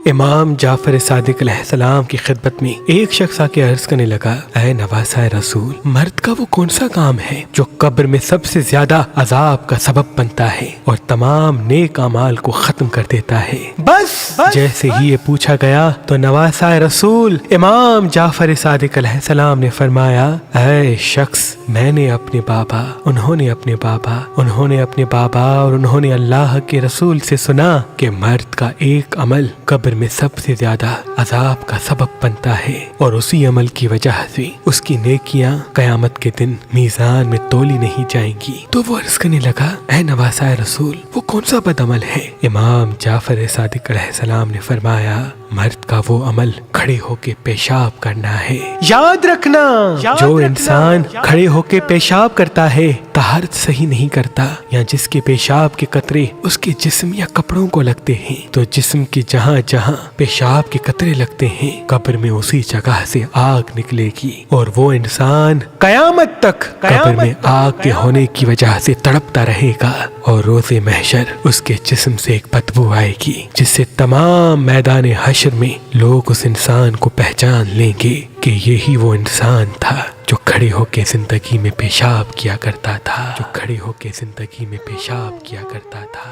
امام جعفر صادق علیہ السلام کی خدمت میں ایک شخص آ کے عرض کرنے لگا، اے نواسۂ رسول، مرد کا وہ کون سا کام ہے جو قبر میں سب سے زیادہ عذاب کا سبب بنتا ہے اور تمام نیک اعمال کو ختم کر دیتا ہے؟ بس جیسے ہی یہ پوچھا گیا تو نواسۂ رسول امام جعفر صادق علیہ السلام نے فرمایا، اے شخص، میں نے اپنے بابا، انہوں نے اپنے بابا، انہوں نے اپنے بابا اور انہوں نے اللہ کے رسول سے سنا کہ مرد کا ایک عمل قبر میں سب سے زیادہ عذاب کا سبب بنتا ہے اور اسی عمل کی وجہ سے اس کی نیکیاں قیامت کے دن میزان میں تولی نہیں جائیں گی۔ تو وہ عرض کرنے لگا، اے نواسۂ رسول، وہ کون سا بد عمل ہے؟ امام جعفر صادق علیہ السلام نے فرمایا، مرد کا وہ عمل کھڑے ہو کے پیشاب کرنا ہے۔ یاد رکھنا، جو انسان کھڑے ہو کے پیشاب کرتا ہے طہارت صحیح نہیں کرتا، یا جس کے پیشاب کے قطرے اس کے جسم یا کپڑوں کو لگتے ہیں، تو جسم کی جہاں جہاں پیشاب کے قطرے لگتے ہیں قبر میں اسی جگہ سے آگ نکلے گی، اور وہ انسان قیامت تک قبر میں آگ کے ہونے کی وجہ سے تڑپتا رہے گا، اور روز محشر اس کے جسم سے ایک بدبو آئے گی جس سے تمام میدان حشر میں لوگ اس انسان کو پہچان لیں گے کہ یہی وہ انسان تھا جو کھڑے ہو کے زندگی میں پیشاب کیا کرتا تھا، جو کھڑے ہو کے زندگی میں پیشاب کیا کرتا تھا۔